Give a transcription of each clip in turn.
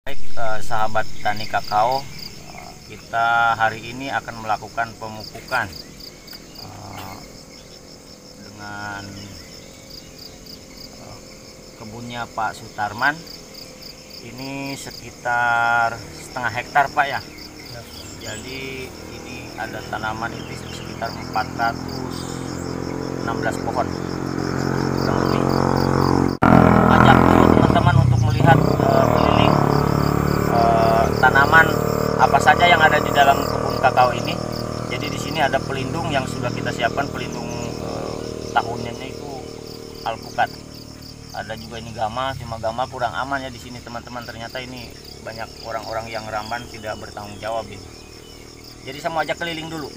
Baik, sahabat tani kakao, kita hari ini akan melakukan pemupukan dengan kebunnya Pak Sutarman. Ini sekitar setengah hektar, Pak, ya. Jadi ini ada tanaman itu sekitar 416 pohon kurang lebih. Ajak dulu teman-teman untuk melihat keliling tanaman apa saja yang ada di dalam kebun kakao ini. Jadi di sini ada pelindung yang sudah kita siapkan, pelindung tahunnya itu alpukat. Ada juga ini gama, cuma gama kurang aman ya di sini teman-teman. Ternyata ini banyak orang-orang yang ramban tidak bertanggung jawab ini. Jadi saya mau ajak keliling dulu.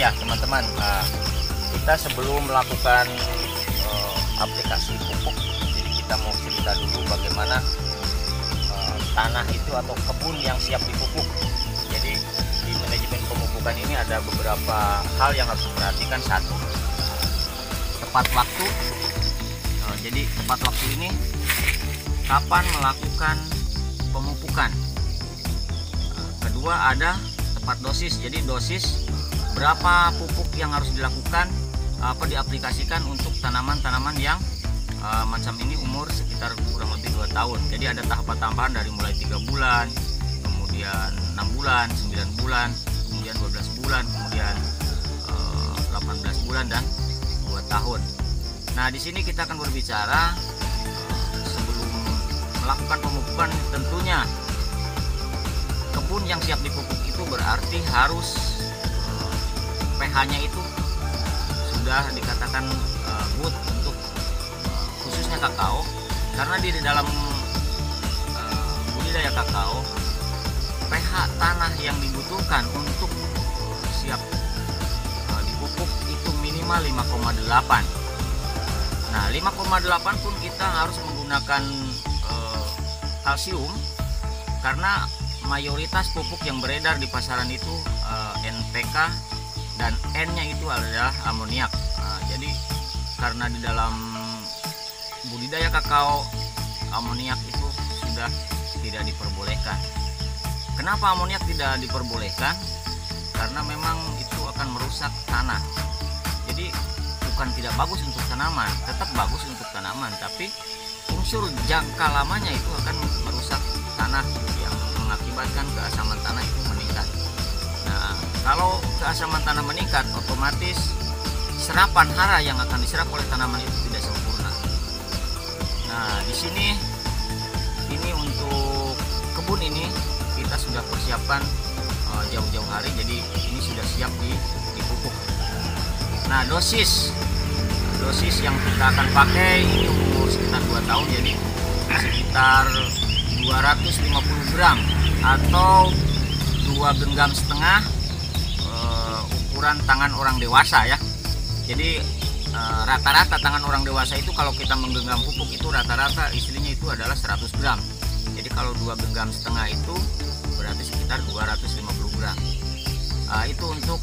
Ya teman-teman, kita sebelum melakukan aplikasi pupuk, jadi kita mau cerita dulu bagaimana tanah itu atau kebun yang siap dipupuk. Jadi di manajemen pemupukan ini ada beberapa hal yang harus diperhatikan. Satu, tepat waktu. Jadi tepat waktu ini kapan melakukan pemupukan. Kedua, ada tepat dosis. Jadi dosis berapa pupuk yang harus dilakukan, diaplikasikan untuk tanaman-tanaman yang macam ini umur sekitar kurang lebih 2 tahun. Jadi ada tahapan-tahapan dari mulai 3 bulan, kemudian 6 bulan, 9 bulan, kemudian 12 bulan, kemudian 18 bulan dan 2 tahun. Nah, di sini kita akan berbicara sebelum melakukan pemupukan. Tentunya kebun yang siap dipupuk itu berarti harus pH-nya itu sudah dikatakan good untuk khususnya kakao, karena di dalam budidaya kakao pH tanah yang dibutuhkan untuk siap dipupuk itu minimal 5,8. Nah, 5,8 pun kita harus menggunakan kalsium, karena mayoritas pupuk yang beredar di pasaran itu NPK dan N-nya itu adalah amoniak. Jadi karena di dalam budidaya kakao amoniak itu sudah tidak diperbolehkan. Kenapa amoniak tidak diperbolehkan? Karena memang itu akan merusak tanah. Jadi bukan tidak bagus untuk tanaman, tetap bagus untuk tanaman, tapi unsur jangka lamanya itu akan merusak tanah yang mengakibatkan keasaman tanah itu meningkat. Nah, kalau keasaman tanah meningkat, otomatis serapan hara yang akan diserap oleh tanaman itu tidak sempurna. Nah, di sini ini untuk kebun ini kita sudah persiapkan jauh-jauh hari, jadi ini sudah siap dipupuk. Nah, dosis yang kita akan pakai ini umur sekitar 2 tahun, jadi sekitar 2 250 gram atau 2,5 genggam ukuran tangan orang dewasa ya. Jadi rata-rata tangan orang dewasa itu kalau kita menggenggam pupuk itu rata-rata istilahnya itu adalah 100 gram. Jadi kalau 2,5 genggam itu berarti sekitar 250 gram. Itu untuk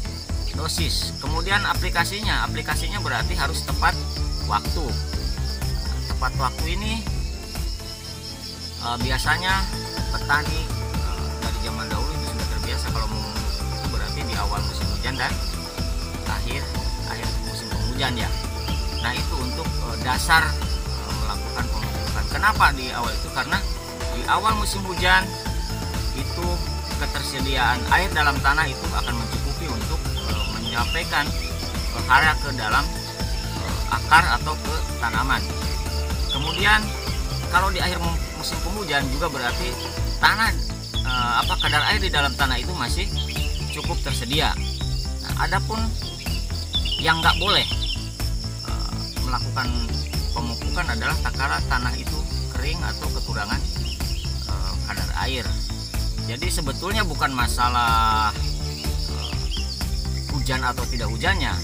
dosis. Kemudian aplikasinya berarti harus tepat waktu. Tepat waktu ini biasanya petani dari zaman dahulu itu sudah terbiasa kalau memupuk itu berarti di awal musim hujan dan akhir musim penghujan ya. Nah itu untuk dasar melakukan pemupukan. Kenapa di awal itu? Karena di awal musim hujan itu ketersediaan air dalam tanah itu akan mencukupi untuk menyampaikan hara ke dalam akar atau ke tanaman. Kemudian kalau di akhir musim penghujan juga berarti tanah kadar air di dalam tanah itu masih cukup tersedia. Nah, adapun yang nggak boleh melakukan pemupukan adalah tatkala tanah itu kering atau kekurangan kadar air. Jadi sebetulnya bukan masalah hujan atau tidak hujannya.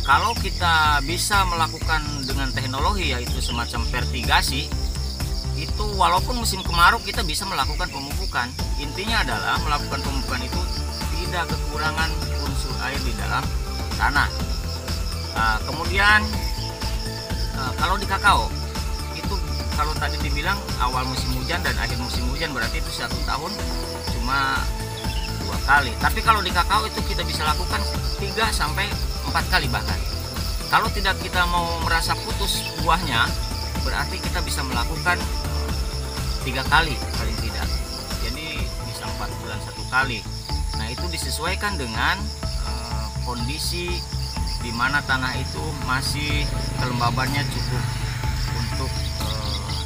Kalau kita bisa melakukan dengan teknologi yaitu semacam vertigasi, itu walaupun musim kemarau kita bisa melakukan pemupukan. Intinya adalah melakukan pemupukan itu tidak kekurangan unsur air di dalam tanah. Kemudian kalau di kakao itu kalau tadi dibilang awal musim hujan dan akhir musim hujan berarti itu 1 tahun cuma 2 kali. Tapi kalau di kakao itu kita bisa lakukan 3 sampai 4 kali bahkan. Kalau tidak kita mau merasa putus buahnya berarti kita bisa melakukan 3 kali paling tidak. Jadi bisa 4 bulan 1 kali. Nah itu disesuaikan dengan kondisi di mana tanah itu masih kelembabannya cukup untuk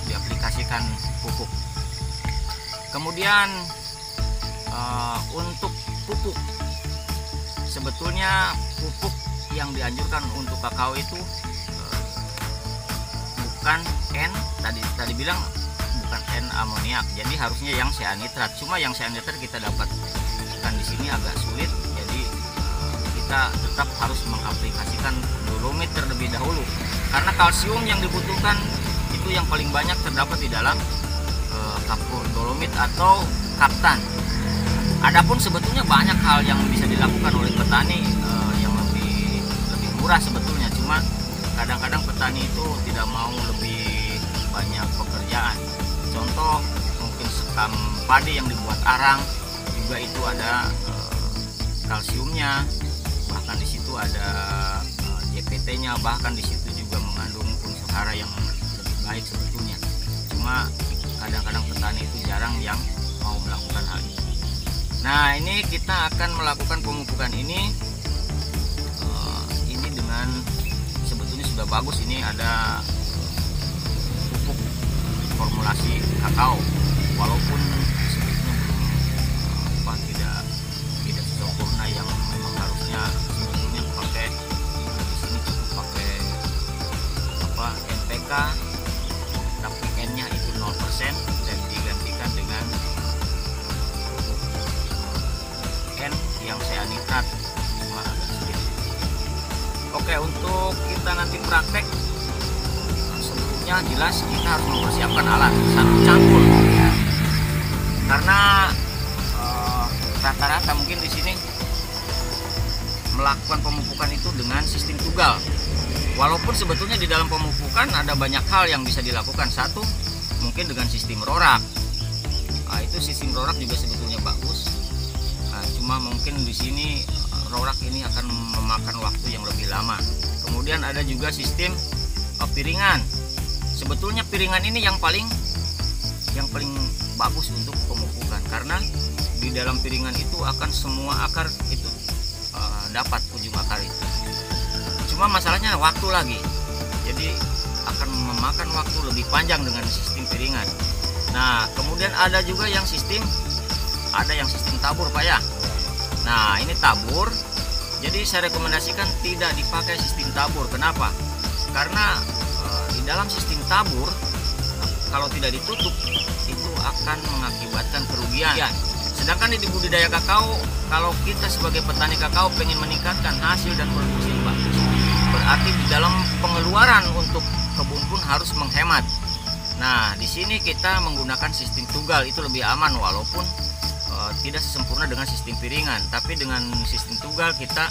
diaplikasikan pupuk. Kemudian untuk pupuk, sebetulnya pupuk yang dianjurkan untuk kakao itu bukan N, tadi bilang bukan N amoniak, jadi harusnya yang cyanitrat. Cuma yang cyanitrat kita dapatkan di sini agak sulit, jadi kita tetap harus mengaplikasikan dolomit terlebih dahulu karena kalsium yang dibutuhkan itu yang paling banyak terdapat di dalam kapur dolomit atau kaptan. Adapun sebetulnya banyak hal yang bisa dilakukan oleh petani yang lebih murah sebetulnya, cuma kadang-kadang petani itu tidak mau lebih banyak pekerjaan. Contoh mungkin sekam padi yang dibuat arang juga itu ada kalsiumnya, bahkan di situ ada JPT-nya, bahkan di situ juga mengandung unsur hara yang lebih baik sebetulnya. Cuma kadang-kadang petani itu jarang yang mau melakukan hal itu. Nah ini kita akan melakukan pemupukan ini dengan sebetulnya sudah bagus. Ini ada pupuk formulasi kakao, walaupun sebetulnya tidak sempurna yang memang harusnya sebetulnya pakai di sini cukup pakai NPK, tapi N-nya itu 0% dan digantikan dengan N yang cyanitrat, cuma agak sedikit. Oke, untuk kita nanti praktek sebelumnya jelas kita harus mempersiapkan alat satu cangkul karena rata-rata mungkin di sini melakukan pemupukan itu dengan sistem tugal. Walaupun sebetulnya di dalam pemupukan ada banyak hal yang bisa dilakukan. Satu mungkin dengan sistem rorak. Itu sistem rorak juga sebetulnya bagus. Cuma mungkin di sini rorak ini akan memakan waktu yang lebih lama. Kemudian ada juga sistem piringan. Sebetulnya piringan ini yang paling bagus untuk pemupukan karena di dalam piringan itu akan semua akar itu dapat ujung akar itu. Cuma masalahnya waktu lagi. Jadi akan memakan waktu lebih panjang dengan sistem piringan. Nah, kemudian ada juga yang sistem tabur, Pak ya. Nah, ini tabur. Jadi saya rekomendasikan tidak dipakai sistem tabur. Kenapa? Karena di dalam sistem tabur kalau tidak ditutup itu akan mengakibatkan kerugian. Sedangkan di budidaya kakao, kalau kita sebagai petani kakao pengen meningkatkan hasil dan produksi yang bagus, berarti di dalam pengeluaran untuk kebun pun harus menghemat. Nah, di sini kita menggunakan sistem tunggal, itu lebih aman walaupun tidak sesempurna dengan sistem piringan. Tapi dengan sistem tunggal kita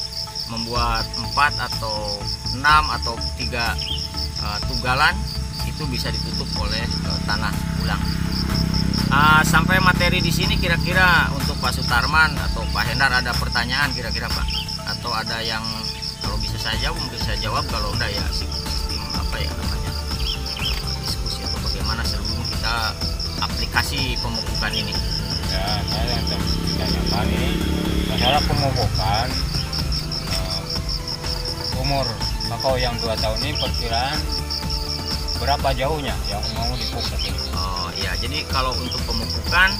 membuat 4 atau 6 atau 3 tunggalan, itu bisa ditutup oleh tanah ulang. Sampai materi di sini kira-kira untuk Pak Sutarman atau Pak Hendar ada pertanyaan kira-kira Pak? Atau ada yang kalau bisa saya jawab mungkin saya jawab, kalau enggak ya sistem apa ya namanya diskusi atau bagaimana sebelum kita aplikasi pemupukan ini. Ya, saya yang ditanyakan ini masalah pemupukan. Umur kakao yang 2 tahun ini perkiraan berapa jauhnya yang mau dipupuk ini? Oh iya, jadi kalau untuk pemupukan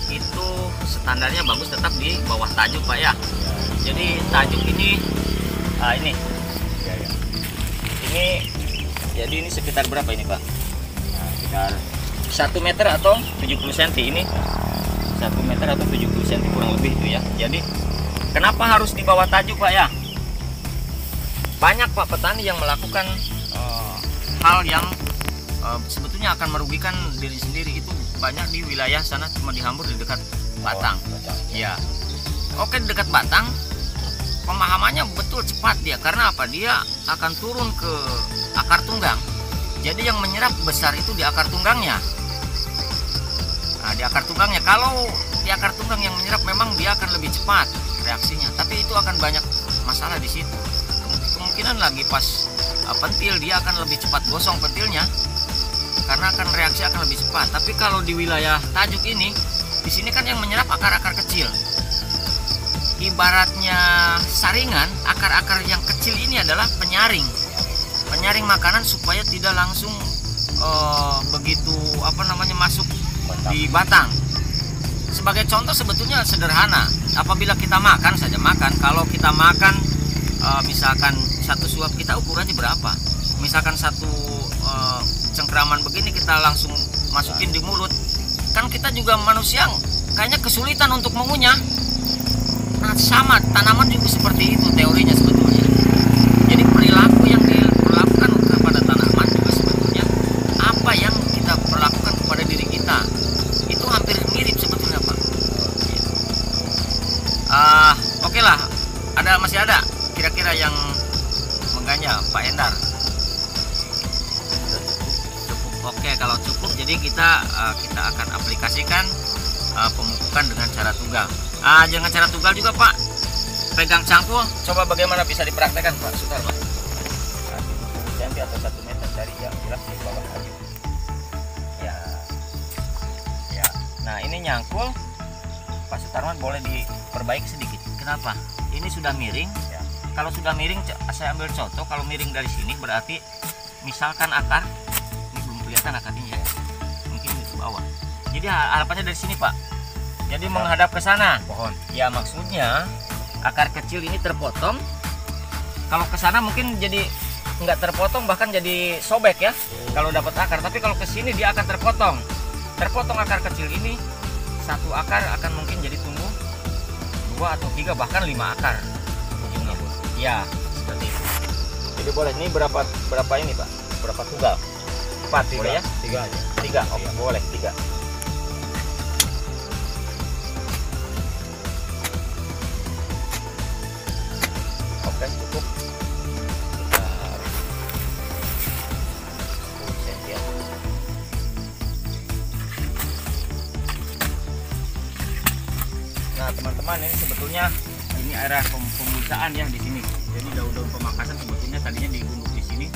itu standarnya bagus tetap di bawah tajuk Pak ya. Jadi tajuk ini ini Ya, ya. ini jadi ini sekitar berapa ini Pak? Nah, sekitar 1 meter atau 70 cm ini. 1 meter atau 70 cm kurang lebih itu ya. Jadi kenapa harus di bawah tajuk Pak ya? Banyak Pak petani yang melakukan hal yang sebetulnya akan merugikan diri sendiri. Itu banyak di wilayah sana, cuma di Hambur di dekat batang. Ya, oke, di dekat batang pemahamannya betul cepat dia. Karena apa? Dia akan turun ke akar tunggang. Jadi yang menyerap besar itu di akar tunggangnya. Nah, di akar tunggangnya, kalau di akar tunggang yang menyerap memang dia akan lebih cepat reaksinya. Tapi itu akan banyak masalah di situ. Kemungkinan lagi pas pentil dia akan lebih cepat gosong pentilnya karena akan reaksi akan lebih cepat. Tapi kalau di wilayah tajuk ini, di sini kan yang menyerap akar-akar kecil. Ibaratnya saringan, akar-akar yang kecil ini adalah penyaring makanan supaya tidak langsung begitu masuk di batang. Sebagai contoh sebetulnya sederhana, apabila kita makan saja kalau kita makan misalkan satu suap kita ukurannya berapa, misalkan satu cengkraman begini kita langsung masukin di mulut, kan kita juga manusia kayaknya kesulitan untuk mengunyah. Nah, sama tanaman juga seperti itu teorinya sebetulnya. Jadi perilaku yang diperlakukan kepada tanaman juga sebetulnya apa yang kita perlakukan kepada diri kita itu hampir mirip sebetulnya Pak. Oke lah, masih ada kira-kira yang mengganjal Pak Hendar? Cukup. Oke, kalau cukup jadi kita akan aplikasikan pemupukan dengan cara tunggal. Dengan cara tunggal juga Pak, pegang cangkul, coba bagaimana bisa dipraktekkan Pak Sutarman? 10 cm atau 1 meter dari yang jelas di bawah tajuk. Ya. Nah, ini nyangkul, Pak Sutarman boleh diperbaiki sedikit. Kenapa? Ini sudah miring. Ya. Kalau sudah miring, saya ambil contoh. Kalau miring dari sini berarti misalkan akar ini belum kelihatan akarnya ya, mungkin ke bawah. Jadi harapannya dari sini Pak. Jadi menghadap ke sana. Pohon. Ya, maksudnya akar kecil ini terpotong. Kalau ke sana mungkin jadi nggak terpotong, bahkan jadi sobek ya. Kalau dapat akar. Tapi kalau ke sini dia akan terpotong. Terpotong akar kecil ini, satu akar akan mungkin jadi tumbuh 2 atau 3 bahkan 5 akar. Ya, seperti itu. Jadi boleh, ini berapa ini Pak? Berapa tunggal? 4 boleh ya? 3 aja. 3, oke, boleh 3. Oke, cukup. Sekitar 10 cm ya. Nah, teman-teman, ini sebetulnya ini area pembukaan ya di sini. Jadi daun-daun pemangkasan sebetulnya tadinya digunduk di sini,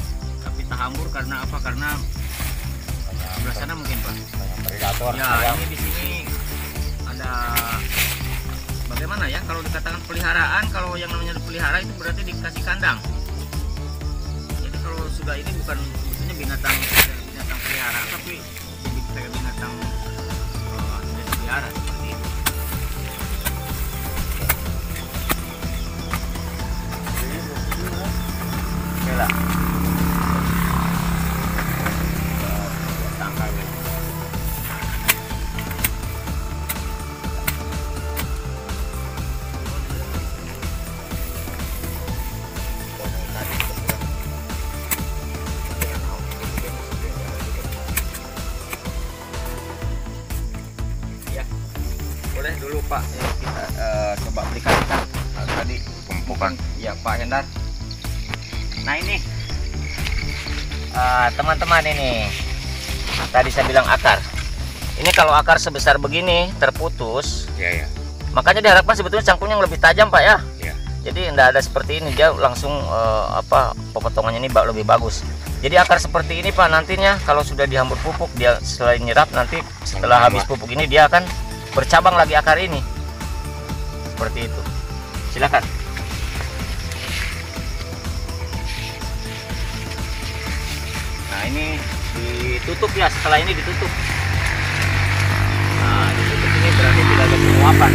tapi terhambur karena apa? Karena sebelah sana mungkin Pak. Predator. Ya, ini di sini ada bagaimana ya? Kalau dikatakan peliharaan, kalau yang namanya pelihara itu berarti dikasih kandang. Jadi kalau sudah ini bukan sebetulnya binatang pelihara, tapi jadi kayak binatang tidak dipelihara seperti itu. Lah. Boleh dulu Pak, kita coba berikan tadi Tumpukan. ya Pak Hendar. Nah ini teman-teman, ini tadi saya bilang akar. Ini kalau akar sebesar begini terputus, Ya, ya. makanya diharapkan sebetulnya cangkulnya yang lebih tajam Pak ya. Ya. Jadi tidak ada seperti ini, dia langsung pepotongannya ini lebih bagus. Jadi akar seperti ini Pak, nantinya kalau sudah dihambur pupuk, dia selain nyerap, nanti setelah habis pupuk ini dia akan bercabang lagi akar ini. Seperti itu. Silakan. Nah ini ditutup ya, setelah ini ditutup. Nah ditutup ini berarti tidak ada penguapan.